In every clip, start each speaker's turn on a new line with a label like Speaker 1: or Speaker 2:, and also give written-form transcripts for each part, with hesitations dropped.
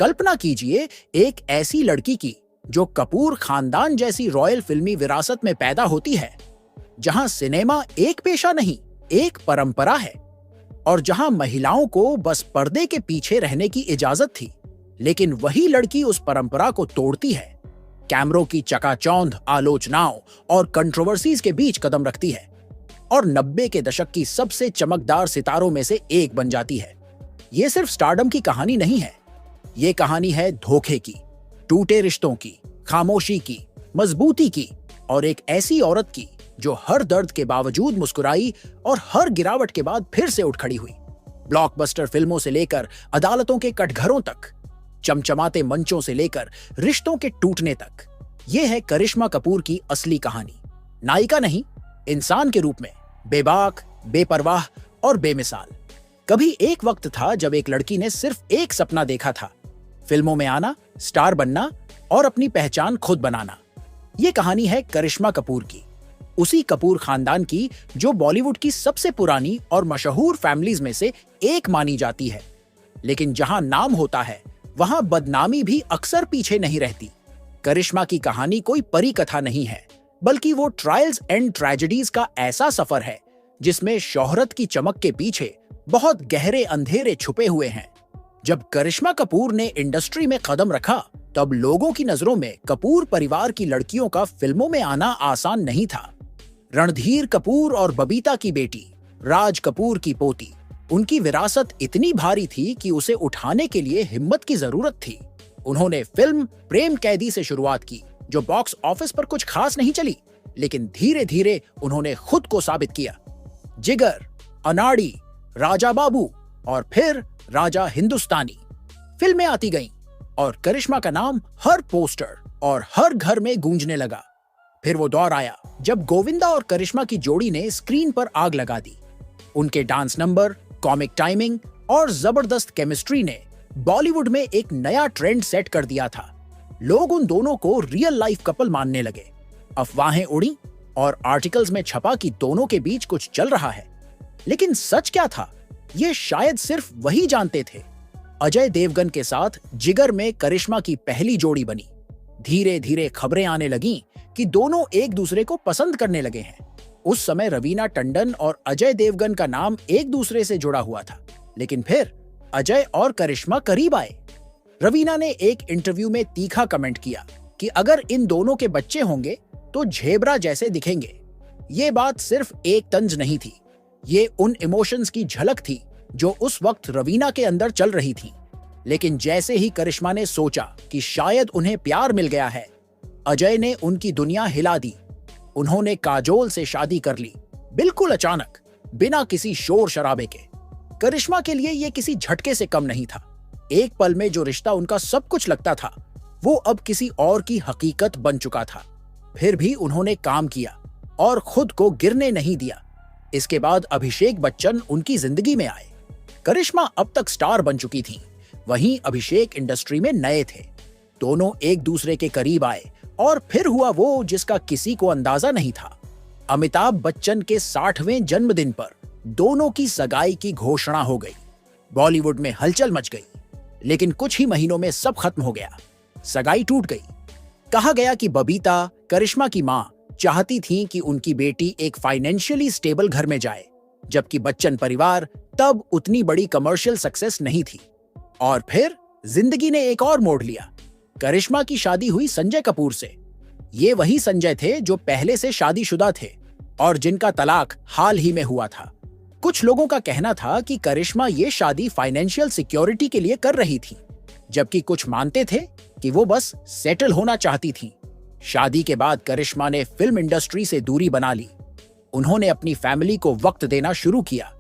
Speaker 1: कल्पना कीजिए एक ऐसी लड़की की जो कपूर खानदान जैसी रॉयल फिल्मी विरासत में पैदा होती है, जहां सिनेमा एक पेशा नहीं, एक परंपरा है, और जहां महिलाओं को बस पर्दे के पीछे रहने की इजाजत थी, लेकिन वही लड़की उस परंपरा को तोड़ती है, कैमरों की चकाचौंध आलोचनाओं और कंट्रोवर्सीज के बीच कदम रखती है और 90 के दशक की सबसे चमकदार सितारों में से एक बन जाती है। ये सिर्फ स्टारडम की कहानी नहीं है, ये कहानी है धोखे की, टूटे रिश्तों की, खामोशी की, मजबूती की और एक ऐसी औरत की जो हर दर्द के बावजूद मुस्कुराई और हर गिरावट के बाद फिर से उठ खड़ी हुई। ब्लॉकबस्टर फिल्मों से लेकर अदालतों के कटघरों तक, चमचमाते मंचों से लेकर रिश्तों के टूटने तक, यह है करिश्मा कपूर की असली कहानी। नायिका नहीं, इंसान के रूप में, बेबाक, बेपरवाह और बेमिसाल। कभी एक वक्त था जब एक लड़की ने सिर्फ एक सपना देखा था, फिल्मों में आना, स्टार बनना और अपनी पहचान खुद बनाना। यह कहानी है करिश्मा कपूर की, उसी कपूर खानदान की जो बॉलीवुड की सबसे पुरानी और मशहूर फैमिलीज में से एक मानी जाती है। लेकिन जहां नाम होता है, वहां बदनामी भी अक्सर पीछे नहीं रहती। करिश्मा की कहानी कोई परी कथा नहीं है, बल्कि वो ट्रायल्स एंड ट्रेजेडीज का ऐसा सफर है जिसमें शोहरत की चमक के पीछे बहुत गहरे अंधेरे छुपे हुए हैं। जब करिश्मा कपूर ने इंडस्ट्री में कदम रखा, तब लोगों की नजरों में कपूर परिवार की लड़कियों का फिल्मों में आना आसान नहीं था। रणधीर कपूर और बबीता की बेटी, राज कपूर की पोती, उनकी विरासत इतनी भारी थी कि उसे उठाने के लिए हिम्मत की जरूरत थी। उन्होंने फिल्म प्रेम कैदी से शुरुआत की, जो बॉक्स ऑफिस पर कुछ खास नहीं चली, लेकिन धीरे धीरे उन्होंने खुद को साबित किया। जिगर, अनाड़ी, राजा बाबू और फिर राजा हिंदुस्तानी फिल्में आती गईं और करिश्मा का नाम हर पोस्टर और हर घर में गूंजने लगा। फिर वो दौर आया जब गोविंदा और करिश्मा की जोड़ी ने स्क्रीन पर आग लगा दी। उनके डांस नंबर, कॉमिक टाइमिंग और जबरदस्त केमिस्ट्री ने बॉलीवुड में एक नया ट्रेंड सेट कर दिया था। लोग उन दोनों को रियल लाइफ कपल मानने लगे। अफवाहें उड़ी और आर्टिकल्स में छपा कि दोनों के बीच कुछ चल रहा है, लेकिन सच क्या था, ये शायद सिर्फ वही जानते थे। अजय देवगन के साथ जिगर में करिश्मा की पहली जोड़ी बनी। धीरे धीरे खबरें आने लगीं कि दोनों एक दूसरे को पसंद करने लगे हैं। उस समय रवीना टंडन और अजय देवगन का नाम एक दूसरे से जुड़ा हुआ था, लेकिन फिर अजय और करिश्मा करीब आए। रवीना ने एक इंटरव्यू में तीखा कमेंट किया कि अगर इन दोनों के बच्चे होंगे तो झेब्रा जैसे दिखेंगे। ये बात सिर्फ एक तंज नहीं थी, ये उन इमोशंस की झलक थी जो उस वक्त रवीना के अंदर चल रही थी। लेकिन जैसे ही करिश्मा ने सोचा कि शायद उन्हें प्यार मिल गया है, अजय ने उनकी दुनिया हिला दी। उन्होंने काजोल से शादी कर ली, बिल्कुल अचानक, बिना किसी शोर शराबे के। करिश्मा के लिए यह किसी झटके से कम नहीं था। एक पल में जो रिश्ता उनका सब कुछ लगता था, वो अब किसी और की हकीकत बन चुका था। फिर भी उन्होंने काम किया और खुद को गिरने नहीं दिया। इसके बाद अभिषेक बच्चन उनकी जिंदगी में आए। करिश्मा अब तक स्टार बन चुकी थीं, वहीं अभिषेक इंडस्ट्री में नए थे। दोनों एक दूसरे के करीब आए और फिर हुआ वो जिसका किसी को अंदाजा नहीं था। अमिताभ बच्चन के 60वें जन्मदिन पर दोनों की सगाई की घोषणा हो गई। बॉलीवुड में हलचल मच गई, लेकिन कुछ ही महीनों में सब खत्म हो गया। सगाई टूट गई। कहा गया कि बबीता, करिश्मा की मां, चाहती थी कि उनकी बेटी एक फाइनेंशियली स्टेबल घर में जाए, जबकि बच्चन परिवार तब उतनी बड़ी कमर्शियल सक्सेस नहीं थी। और फिर जिंदगी ने एक और मोड़ लिया। करिश्मा की शादी हुई संजय कपूर से। ये वही संजय थे जो पहले से शादीशुदा थे और जिनका तलाक हाल ही में हुआ था। कुछ लोगों का कहना था कि करिश्मा ये शादी फाइनेंशियल सिक्योरिटी के लिए कर रही थी, जबकि कुछ मानते थे कि वो बस सेटल होना चाहती थी। शादी के बाद करिश्मा ने फिल्म इंडस्ट्री से दूरी बना ली। उन्होंने अपनी फैमिली को वक्त देना शुरू किया।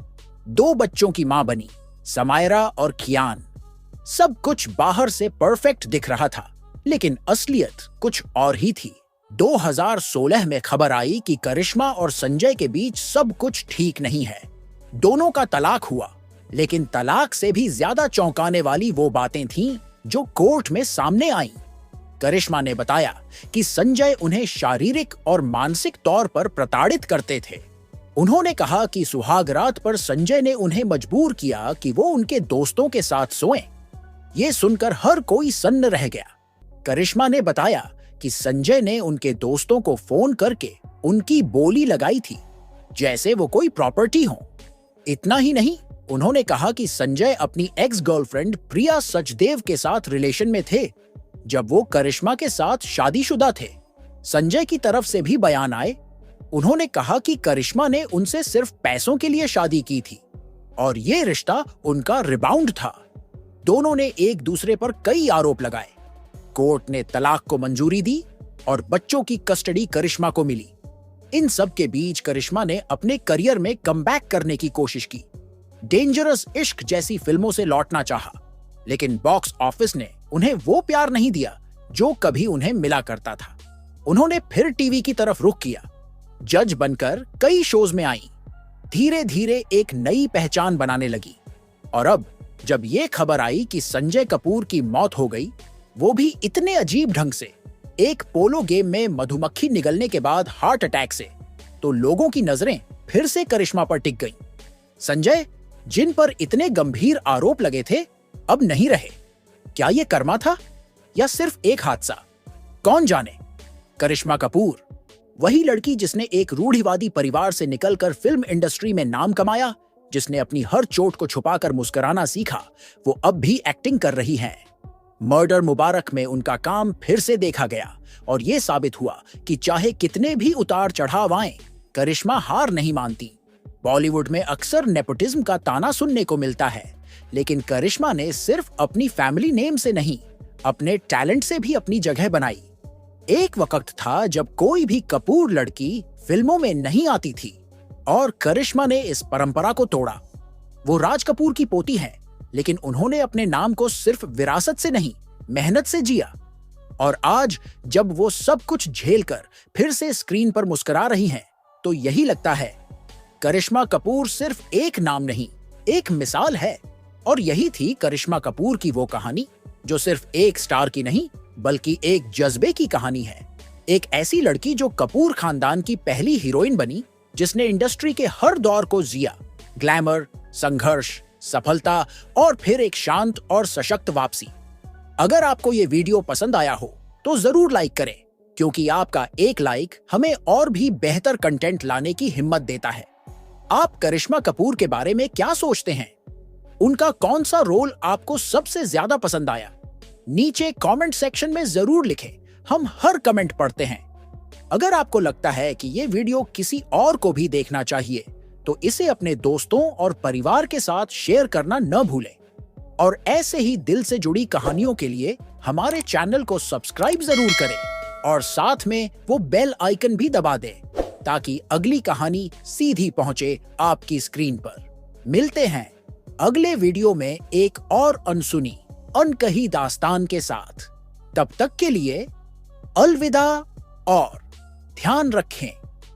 Speaker 1: 2 बच्चों की मां बनी, समायरा और कियान। सब कुछ बाहर से परफेक्ट दिख रहा था, लेकिन असलियत कुछ और ही थी। 2016 में खबर आई कि करिश्मा और संजय के बीच सब कुछ ठीक नहीं है। दोनों का तलाक हुआ, लेकिन तलाक से भी ज्यादा चौंकाने वाली वो बातें थीं जो कोर्ट में सामने आईं। करिश्मा ने बताया कि संजय उन्हें शारीरिक और मानसिक तौर पर प्रताड़ित करते थे। उन्होंने कहा कि सुहाग रात पर संजय ने उन्हें मजबूर किया कि वो उनके दोस्तों के साथ सोएं। ये सुनकर हर कोई सन्न रह गया। करिश्मा ने बताया कि संजय ने उनके दोस्तों को फोन करके उनकी बोली लगाई थी, जैसे वो कोई प्रॉपर्टी हो। इतना ही नहीं, उन्होंने कहा कि संजय अपनी एक्स गर्लफ्रेंड प्रिया सचदेव के साथ रिलेशन में थे जब वो करिश्मा के साथ शादीशुदा थे। संजय की तरफ से भी बयान आए। उन्होंने कहा कि करिश्मा ने उनसे सिर्फ पैसों के लिए शादी की थी और ये रिश्ता उनका रिबाउंड था। दोनों ने एक दूसरे पर कई आरोप लगाए। कोर्ट ने तलाक को मंजूरी दी और बच्चों की कस्टडी करिश्मा को मिली। इन सब के बीच करिश्मा ने अपने करियर में कमबैक करने की कोशिश की। डेंजरस इश्क जैसी फिल्मों से लौटना चाहा, लेकिन बॉक्स ऑफिस ने उन्हें वो प्यार नहीं दिया जो कभी उन्हें मिला करता था। उन्होंने फिर टीवी की तरफ रुख किया। जज बनकर कई शोज में आई, धीरे धीरे एक नई पहचान बनाने लगी। और अब जब ये खबर आई कि संजय कपूर की मौत हो गई, वो भी इतने अजीब ढंग से, एक पोलो गेम में मधुमक्खी निगलने के बाद हार्ट अटैक से, तो लोगों की नजरें फिर से करिश्मा पर टिक गईं। संजय, जिन पर इतने गंभीर आरोप लगे थे, अब नहीं रहे। क्या ये कर्मा था या सिर्फ एक हादसा? कौन जाने। करिश्मा कपूर, वही लड़की जिसने एक रूढ़िवादी परिवार से निकलकर फिल्म इंडस्ट्री में नाम कमाया, जिसने अपनी हर चोट को छुपाकर मुस्कुराना सीखा, वो अब भी एक्टिंग कर रही हैं। मर्डर मुबारक में उनका काम फिर से देखा गया और ये साबित हुआ कि चाहे कितने भी उतार चढ़ाव आए, करिश्मा हार नहीं मानती। बॉलीवुड में अक्सर नेपोटिज्म का ताना सुनने को मिलता है, लेकिन करिश्मा ने सिर्फ अपनी फैमिली नेम से नहीं, अपने टैलेंट से भी अपनी जगह बनाई। एक वक्त था जब कोई भी कपूर लड़की फिल्मों में नहीं आती थी और करिश्मा ने इस परंपरा को तोड़ा। वो राज कपूर की पोती हैं, लेकिन उन्होंने अपने नाम को सिर्फ विरासत से नहीं, मेहनत से जिया। और आज जब वो सब कुछ झेलकर फिर से स्क्रीन पर मुस्कुरा रही हैं, तो यही लगता है करिश्मा कपूर सिर्फ एक नाम नहीं, एक मिसाल है। और यही थी करिश्मा कपूर की वो कहानी, जो सिर्फ एक स्टार की नहीं, बल्कि एक जज्बे की कहानी है। एक ऐसी लड़की जो कपूर खानदान की पहली हीरोइन बनी, जिसने इंडस्ट्री के हर दौर को जिया। ग्लैमर, संघर्ष, सफलता और फिर एक शांत और सशक्त वापसी। अगर आपको ये वीडियो पसंद आया हो तो जरूर लाइक करें, क्योंकि आपका एक लाइक हमें और भी बेहतर कंटेंट लाने की हिम्मत देता है। आप करिश्मा कपूर के बारे में क्या सोचते हैं? उनका कौन सा रोल आपको सबसे ज्यादा पसंद आया? नीचे कमेंट सेक्शन में जरूर लिखें, हम हर कमेंट पढ़ते हैं। अगर आपको लगता है कि ये वीडियो किसी और को भी देखना चाहिए, तो इसे अपने दोस्तों और परिवार के साथ शेयर करना न भूलें। और ऐसे ही दिल से जुड़ी कहानियों के लिए हमारे चैनल को सब्सक्राइब जरूर करें और साथ में वो बेल आइकन भी दबा दें, ताकि अगली कहानी सीधी पहुंचे आपकी स्क्रीन पर। मिलते हैं अगले वीडियो में एक और अनसुनी, अनकही दास्तान के साथ। तब तक के लिए अलविदा और ध्यान रखें।